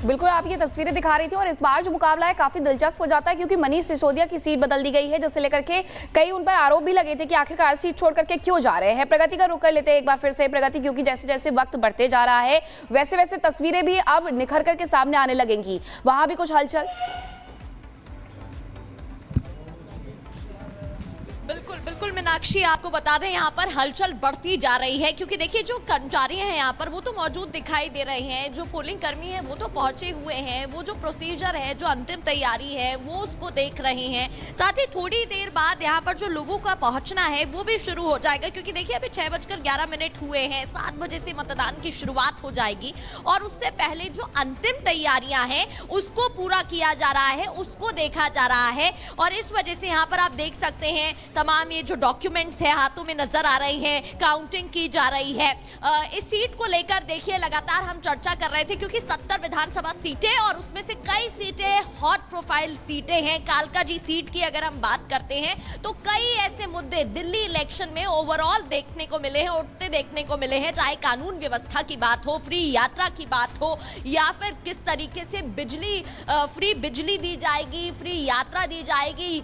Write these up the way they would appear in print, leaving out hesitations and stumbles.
बिल्कुल, आप ये तस्वीरें दिखा रही थी और इस बार जो मुकाबला है काफी दिलचस्प हो जाता है क्योंकि मनीष सिसोदिया की सीट बदल दी गई है, जिससे लेकर के कई उन पर आरोप भी लगे थे कि आखिरकार सीट छोड़ करके क्यों जा रहे हैं। प्रगति का रुख कर लेते हैं एक बार फिर से प्रगति, क्योंकि जैसे जैसे वक्त बढ़ते जा रहा है वैसे वैसे तस्वीरें भी अब निखर करके सामने आने लगेंगी। वहां भी कुछ हलचल। बिल्कुल बिल्कुल मीनाक्षी, आपको बता दें यहाँ पर हलचल बढ़ती जा रही है क्योंकि देखिए जो कर्मचारी हैं यहाँ पर वो तो मौजूद दिखाई दे रहे हैं, जो पोलिंग कर्मी हैं वो तो पहुंचे हुए हैं, वो जो प्रोसीजर है, जो अंतिम तैयारी है वो उसको देख रहे हैं। साथ ही थोड़ी देर बाद यहाँ पर जो लोगों का पहुंचना है वो भी शुरू हो जाएगा क्योंकि देखिए अभी 6:11 हुए हैं, 7 बजे से मतदान की शुरुआत हो जाएगी और उससे पहले जो अंतिम तैयारियां हैं उसको पूरा किया जा रहा है, उसको देखा जा रहा है। और इस वजह से यहाँ पर आप देख सकते हैं तमाम ये जो डॉक्यूमेंट्स है हाथों में नजर आ रही हैं, काउंटिंग की जा रही है। इस सीट को लेकर देखिए लगातार हम चर्चा कर रहे थे क्योंकि 70 विधानसभा सीटें और उसमें से कई सीटें हॉट प्रोफाइल सीटें हैं। कालका जी सीट की अगर हम बात करते हैं तो कई ऐसे मुद्दे दिल्ली इलेक्शन में ओवरऑल देखने को मिले हैं, उठते देखने को मिले हैं, चाहे कानून व्यवस्था की बात हो, फ्री यात्रा की बात हो या फिर किस तरीके से फ्री बिजली दी जाएगी, फ्री यात्रा दी जाएगी।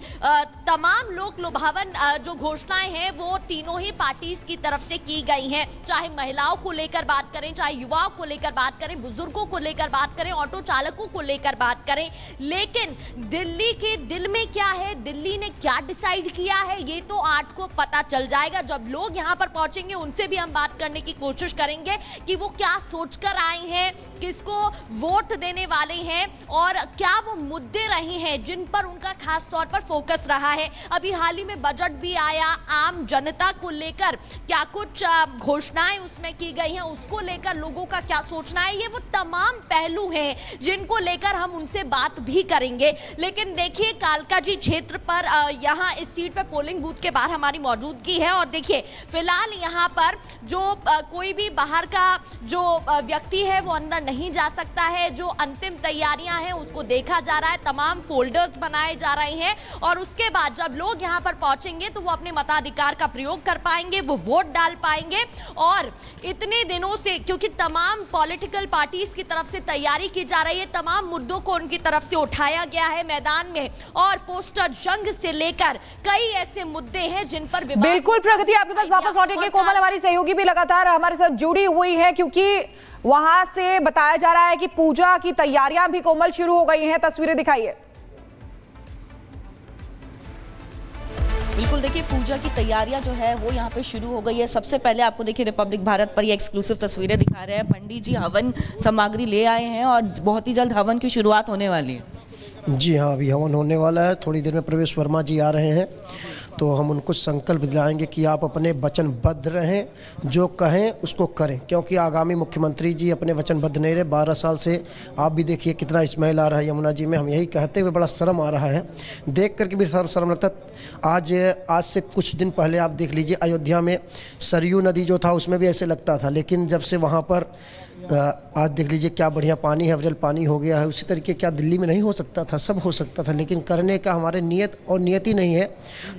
तमाम लोक लुभावन जो घोषणाएं हैं वो तीनों ही पार्टीज की तरफ से की गई हैं, चाहे महिलाओं को लेकर बात करें, चाहे युवाओं को लेकर बात करें, बुजुर्गों को लेकर बात करें, ऑटो चालकों को लेकर बात करें। लेकिन दिल्ली के दिल में क्या है, दिल्ली ने क्या डिसाइड किया है, ये तो 8 को पता चल जाएगा। जब लोग यहाँ पर पहुंचेंगे उनसे भी हम बात करने की कोशिश करेंगे कि वो क्या सोचकर आए हैं, किसको वोट देने वाले हैं और क्या वो मुद्दे रहे हैं जिन पर उनका खास तौर पर फोकस रहा है। अभी हाल ही में बजट भी आया, आम जनता को लेकर क्या कुछ घोषणाएं उसमें की गई हैं, उसको लेकर लोगों का क्या सोचना है, ये वो तमाम पहलू हैं जिनको लेकर हम उनसे बात भी करेंगे। लेकिन देखिए कालका जी क्षेत्र पर यहाँ इस सीट पर पोलिंग बूथ के बाहर हमारी मौजूदगी है और देखिए फिलहाल यहाँ पर जो कोई भी बाहर का जो व्यक्ति है वो अंदर नहीं जा सकता है। जो अंतिम तैयारियां हैं उसको देखा जा रहा है, तमाम फोल्डर्स बनाए जा रहे हैं और उसके बाद जब लोग यहाँ पर पहुंचेंगे तो वो अपने मताधिकार का प्रयोग कर पाएंगे, वो वोट डाल पाएंगे। और इतने दिनों से क्योंकि तमाम पॉलिटिकल पार्टीज की तरफ से तैयारी की जा रही है, तमाम मुद्दों को उनकी तरफ से उठाया गया है मैदान में और पोस्टर जंग से लेकर कई ऐसे मुद्दे हैं जिन पर बिल्कुल प्रगति आपके पास वापस लौटेंगे। कोमल हमारी सहयोगी भी लगातार हमारे साथ जुड़ी हुई है क्योंकि वहां से बताया जा रहा है कि पूजा की तैयारियां भी कोमल शुरू हो गई हैं, तस्वीरें दिखाइए। बिल्कुल देखिए पूजा की तैयारियां जो है वो यहाँ पे शुरू हो गई है। सबसे पहले आपको देखिए रिपब्लिक भारत पर ये एक्सक्लूसिव तस्वीरें दिखा रहे हैं। पंडित जी हवन सामग्री ले आए हैं और बहुत ही जल्द हवन की शुरुआत होने वाली है। जी हाँ, अभी हवन होने वाला है। थोड़ी देर में प्रवेश वर्मा जी आ रहे हैं तो हम उनको संकल्प दिलाएंगे कि आप अपने वचनबद्ध रहें, जो कहें उसको करें, क्योंकि आगामी मुख्यमंत्री जी अपने वचनबद्ध नहीं रहे। 12 साल से आप भी देखिए कितना स्मेल आ रहा है यमुना जी में। हम यही कहते हुए बड़ा शर्म आ रहा है, देख करके भी शर्म लगता है। आज से कुछ दिन पहले आप देख लीजिए अयोध्या में सरयू नदी जो था उसमें भी ऐसे लगता था, लेकिन जब से वहाँ पर आज देख लीजिए क्या बढ़िया पानी है, अविरल पानी हो गया है। उसी तरीके क्या दिल्ली में नहीं हो सकता था, सब हो सकता था, लेकिन करने का हमारे नियत और नियति नहीं है।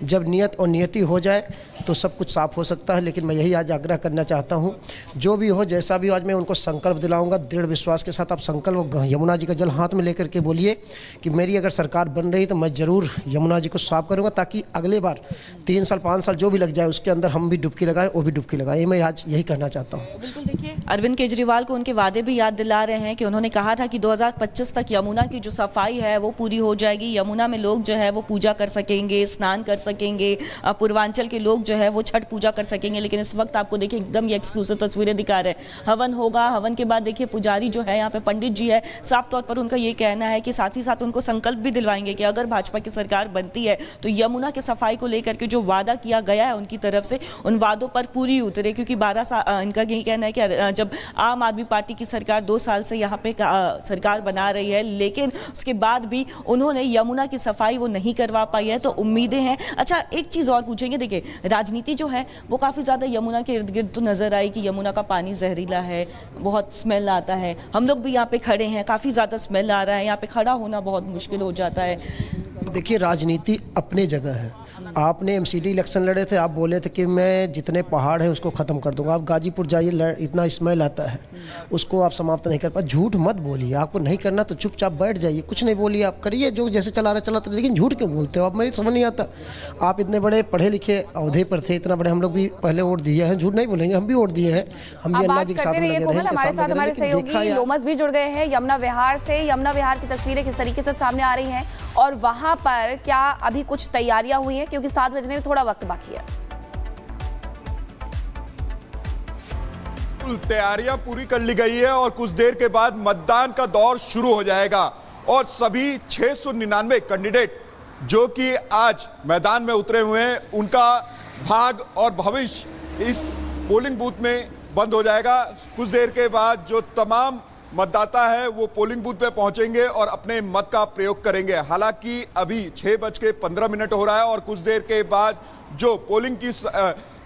जब नियत और नियति हो जाए तो सब कुछ साफ हो सकता है। लेकिन मैं यही आज आग्रह करना चाहता हूँ, जो भी हो जैसा भी हो, आज मैं उनको संकल्प दिलाऊंगा दृढ़ विश्वास के साथ। आप संकल्प यमुना जी का जल हाथ में लेकर के बोलिए कि मेरी अगर सरकार बन रही तो मैं ज़रूर यमुना जी को साफ करूँगा, ताकि अगले बार 3 साल 5 साल जो भी लग जाए उसके अंदर हम भी डुबकी लगाएं, वो भी डुबकी लगाएं। ये मैं आज यही कहना चाहता हूँ। बिल्कुल देखिए अरविंद केजरीवाल को उनके वादे भी याद दिला रहे हैं कि उन्होंने कहा था कि 2025 तक यमुना की जो सफाई है वो पूरी हो जाएगी। यमुना में लोग जो है वो पूजा कर सकेंगे, स्नान कर सकेंगे, पूर्वांचल के लोग जो है वो छठ पूजा कर सकेंगे। लेकिन इस वक्त आपको देखिए एकदम ये एक्सक्लूसिव तस्वीरें दिखा रहे हैं। हवन होगा, हवन के बाद देखिए पुजारी जो है यहाँ पे पंडित जी है, साफ तौर पर उनका ये कहना है कि साथ ही साथ उनको संकल्प भी दिलवाएंगे कि अगर भाजपा की सरकार बनती है तो यमुना के सफाई को लेकर के जो वादा किया गया है उनकी तरफ से उन वादों पर पूरी उतरे। क्योंकि 12 साल इनका यही कहना है कि जब आम आदमी पार्टी की सरकार 2 साल से यहाँ पे सरकार बना रही है, लेकिन उसके बाद भी उन्होंने यमुना की सफाई वो नहीं करवा पाई है, तो उम्मीदें हैं। अच्छा एक चीज़ और पूछेंगे, देखिए राजनीति जो है वो काफ़ी ज़्यादा यमुना के इर्द गिर्द तो नज़र आई कि यमुना का पानी जहरीला है, बहुत स्मेल आता है। हम लोग भी यहाँ पे खड़े हैं, काफ़ी ज़्यादा स्मेल आ रहा है, यहाँ पे खड़ा होना बहुत मुश्किल हो जाता है। देखिए, राजनीति अपने जगह है। आपने एमसीडी इलेक्शन लड़े थे, आप बोले थे कि मैं जितने पहाड़ हैं उसको ख़त्म कर दूंगा। आप गाजीपुर जाइए, इतना स्मेल आता है, उसको आप समाप्त नहीं कर पाए। झूठ मत बोलिए, आपको नहीं करना तो चुपचाप बैठ जाइए, कुछ नहीं बोलिए, आप करिए जो जैसे चलाते, लेकिन झूठ क्यों बोलते हो आप? मेरी समझ नहीं आता। आप इतने बड़े पढ़े लिखे ओहदे पर थे, इतना बड़े, हम लोग भी पहले वोट दिए हैं, झूठ नहीं बोलेंगे, हम भी वोट दिए हैं, हम भी अल्लाह जी के साथ लगे रहे। हमारे साथ हमारे सहयोगी लोमस भी जुड़ गए हैं यमुना विहार से। यमुना विहार की तस्वीरें किस तरीके से सामने आ रही हैं और वहां पर क्या अभी कुछ तैयारियां हुई हैं, क्योंकि 7 बजने में थोड़ा वक्त बाकी है। तैयारियां पूरी कर ली गई है और कुछ देर के बाद मतदान का दौर शुरू हो जाएगा और सभी 699 कैंडिडेट जो कि आज मैदान में उतरे हुए हैं, उनका भाग और भविष्य इस पोलिंग बूथ में बंद हो जाएगा। कुछ देर के बाद जो तमाम मतदाता है वो पोलिंग बूथ पे पहुंचेंगे और अपने मत का प्रयोग करेंगे। हालांकि अभी 6:15 हो रहा है और कुछ देर के बाद जो पोलिंग की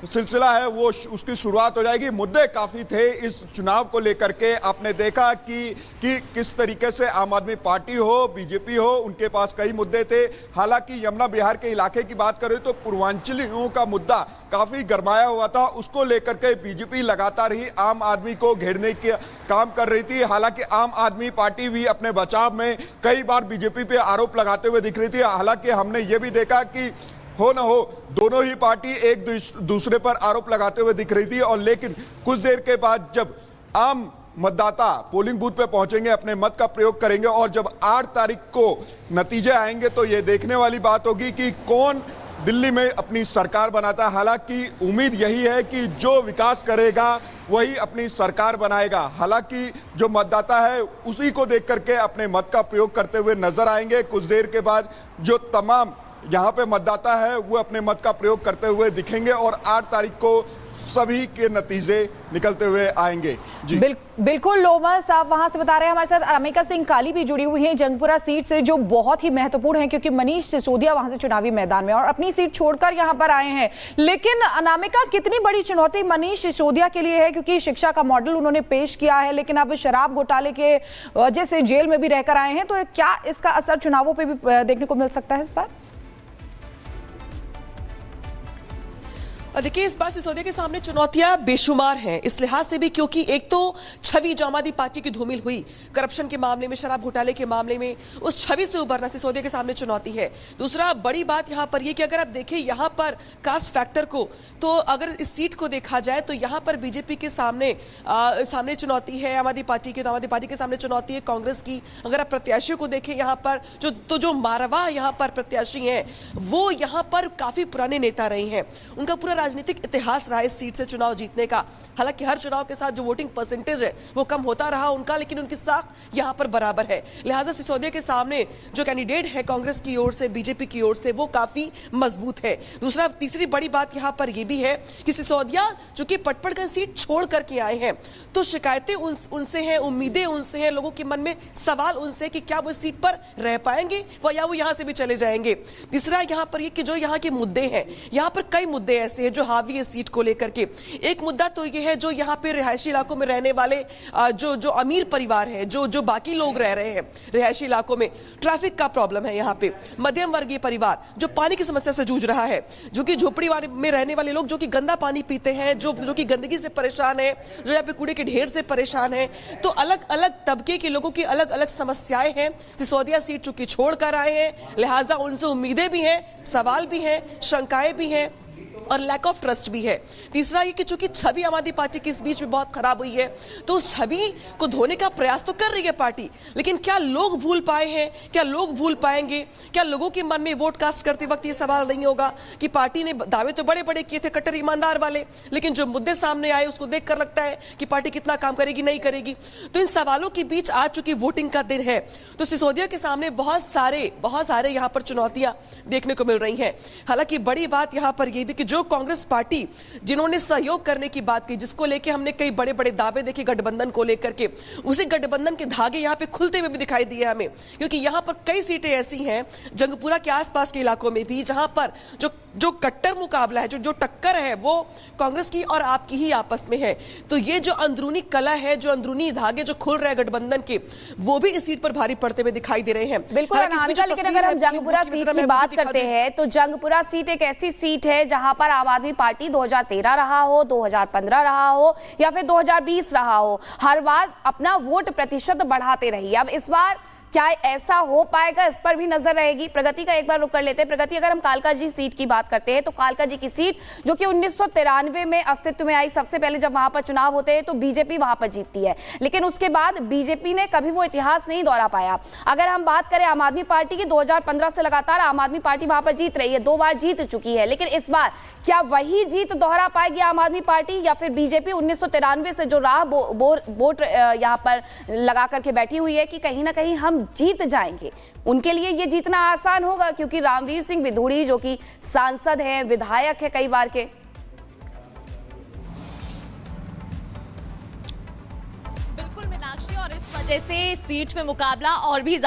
सिलसिला है वो उसकी शुरुआत हो जाएगी। मुद्दे काफी थे इस चुनाव को लेकर के। आपने देखा कि किस तरीके से आम आदमी पार्टी हो, बीजेपी हो, उनके पास कई मुद्दे थे। हालांकि यमुना विहार के इलाके की बात करें तो पूर्वांचलियों का मुद्दा काफी गरमाया हुआ था, उसको लेकर के बीजेपी लगातार ही आम आदमी को घेरने के काम कर रही थी। हालांकि आम आदमी पार्टी भी अपने बचाव में कई बार बीजेपी पे आरोप लगाते हुए दिख रही थी। हालांकि हमने ये भी देखा कि हो न हो दोनों ही पार्टी एक दूसरे पर आरोप लगाते हुए दिख रही थी। और लेकिन कुछ देर के बाद जब आम मतदाता पोलिंग बूथ पे पहुंचेंगे, अपने मत का प्रयोग करेंगे और जब 8 तारीख को नतीजे आएंगे तो ये देखने वाली बात होगी कि कौन दिल्ली में अपनी सरकार बनाता है। हालांकि उम्मीद यही है कि जो विकास करेगा वही अपनी सरकार बनाएगा। हालांकि जो मतदाता है उसी को देख करके अपने मत का प्रयोग करते हुए नजर आएंगे। कुछ देर के बाद जो तमाम यहाँ पे मतदाता है वो अपने मत का प्रयोग करते हुए दिखेंगे और 8 तारीख को सभी के नतीजे निकलते हुए आएंगे। जी बिल्कुल लोमस, आप वहां से बता रहे हैं। हमारे साथ अनामिका सिंह काली भी जुड़ी हुई हैं जंगपुरा सीट से, जो बहुत ही महत्वपूर्ण है क्योंकि मनीष सिसोदिया वहां से चुनावी मैदान में और अपनी सीट छोड़कर यहां पर आए हैं। लेकिन अनामिका, कितनी बड़ी चुनौती मनीष सिसोदिया के लिए है, क्योंकि शिक्षा का मॉडल उन्होंने पेश किया है लेकिन अब शराब घोटाले के वजह से जेल में भी रहकर आए हैं, तो क्या इसका असर चुनावों पर भी देखने को मिल सकता है इस बार? देखिए, इस बार सिसोदिया के सामने चुनौतियां बेशुमार हैं इस लिहाज से भी क्योंकि एक तो छवि जो आम आदमी पार्टी की धूमिल हुई करप्शन के मामले में, शराब घोटाले के मामले में, उस छवि से उभरना सिसोदिया के सामने चुनौती है। दूसरा बड़ी बात यहां पर यह कि अगर आप देखें यहां पर कास्ट फैक्टर को, तो अगर इस सीट को देखा जाए तो यहां पर बीजेपी के सामने चुनौती है, आम आदमी पार्टी की, तो आम आदमी पार्टी के सामने चुनौती है कांग्रेस की। अगर आप प्रत्याशियों को देखें यहां पर जो मारवा यहां पर प्रत्याशी हैं वो यहां पर काफी पुराने नेता रहे हैं, उनका पूरा राजनीतिक इतिहास रहा इस सीट से चुनाव जीतने का। हालांकि हर चुनाव के साथ जो वोटिंग परसेंटेज है वो कम होता रहा उनका, लेकिन उनकी साख यहां पर बराबर है। लिहाजा सिसोदिया के सामने जो कैंडिडेट है कांग्रेस की ओर से, बीजेपी की ओर से, वो काफी मजबूत है। तीसरी बड़ी बात यहां पर यह भी है कि सिसोदिया चूंकि पटपड़गंज सीट छोड़ करके आए हैं तो शिकायतें उनसे हैं, उम्मीदें उनसे हैं, लोगों के मन में सवाल उनसे कि क्या वो इस सीट पर रह पाएंगे या वो यहां से भी चले जाएंगे। तीसरा यहां पर ये कि जो यहां के मुद्दे हैं, यहां पर कई मुद्दे ऐसे हैं जो हावी है सीट को लेकर के। एक मुद्दा तो यह है जो यहां पे रिहायशी इलाकों में रहने वाले जो अमीर परिवार है, जो बाकी लोग रह रहे हैं रिहायशी इलाकों में, ट्रैफिक का प्रॉब्लम है यहां पे। मध्यम वर्गीय परिवार जो पानी की समस्या से जूझ रहा है, जो कि झोपड़ी में रहने वाले लोग जो कि गंदा पानी पीते हैं, जो कि गंदगी से परेशान है, जो यहाँ पे कूड़े के ढेर से परेशान है। तो अलग अलग तबके के लोगों की अलग अलग समस्याएं हैं। सिसोदिया सीट चूंकि छोड़कर आए हैं, लिहाजा उनसे उम्मीदें भी हैं, सवाल भी हैं, शंकाएं भी हैं और लैक ऑफ ट्रस्ट भी है। तीसरा ये कि चूंकि छवि आम आदमी पार्टी की इस बीच में बहुत खराब हुई है तो उस छवि को धोने का प्रयास तो कर रही है पार्टी, लेकिन क्या लोग भूल पाए हैं, क्या लोग भूल पाएंगे, क्या लोगों के मन में वोट कास्ट करते वक्त ये सवाल नहीं होगा कि पार्टी ने दावे तो बड़े बड़े किए थे कट्टर ईमानदार वाले, लेकिन जो मुद्दे सामने आए उसको देखकर लगता है कि पार्टी कितना काम करेगी, नहीं करेगी। तो इन सवालों के बीच आज चूंकि वोटिंग का दिन है तो सिसोदिया के सामने बहुत सारे यहां पर चुनौतियां देखने को मिल रही हैं। हालांकि बड़ी बात यहां पर यह भी कि जो कांग्रेस पार्टी जिन्होंने सहयोग करने की बात की, जिसको लेके हमने कई बड़े बड़े दावे देखे गठबंधन को लेकर के, उसी गठबंधन के धागे यहां पे खुलते हुए भी दिखाई दिए हमें, क्योंकि यहां पर कई सीटें ऐसी हैं जंगपुरा के आसपास के इलाकों में भी जहां पर जो जो कट्टर मुकाबला है, जो टक्कर है, वो कांग्रेस की और आपकी ही आपस में है। तो ये जो अंदरूनी कला है, जो अंदरूनी धागे जो खुल रहे हैं गठबंधन के, वो भी इस सीट पर भारी पड़ते हुए दिखाई दे रहे हैं। बिल्कुल अनामिका, लेकिन अगर हम जंगपुरा सीट की बात करते हैं तो जंगपुरा सीट एक ऐसी सीट है जहां पर आम आदमी पार्टी 2013 रहा हो, 2015 रहा हो या फिर 2020 रहा हो, हर बार अपना वोट प्रतिशत बढ़ाते रही। अब इस बार क्या ऐसा हो पाएगा, इस पर भी नजर रहेगी। प्रगति का एक बार रुक कर लेते हैं। प्रगति, अगर हम कालका जी सीट की बात करते हैं तो कालका जी की सीट जो कि 1993 में अस्तित्व में आई, सबसे पहले जब वहां पर चुनाव होते हैं तो बीजेपी वहां पर जीतती है, लेकिन उसके बाद बीजेपी ने कभी वो इतिहास नहीं दोहरा पाया। अगर हम बात करें आम आदमी पार्टी की, 2015 से लगातार आम आदमी पार्टी वहां पर जीत रही है, 2 बार जीत चुकी है, लेकिन इस बार क्या वही जीत दोहरा पाएगी आम आदमी पार्टी या फिर बीजेपी 1993 से जो राह बोट यहाँ पर लगा करके बैठी हुई है कि कहीं ना कहीं हम जीत जाएंगे, उनके लिए ये जीतना आसान होगा? क्योंकि रामवीर सिंह विधूड़ी जो कि सांसद हैं, विधायक है कई बार के। बिल्कुल मीनाक्षी, और इस वजह से सीट में मुकाबला और भी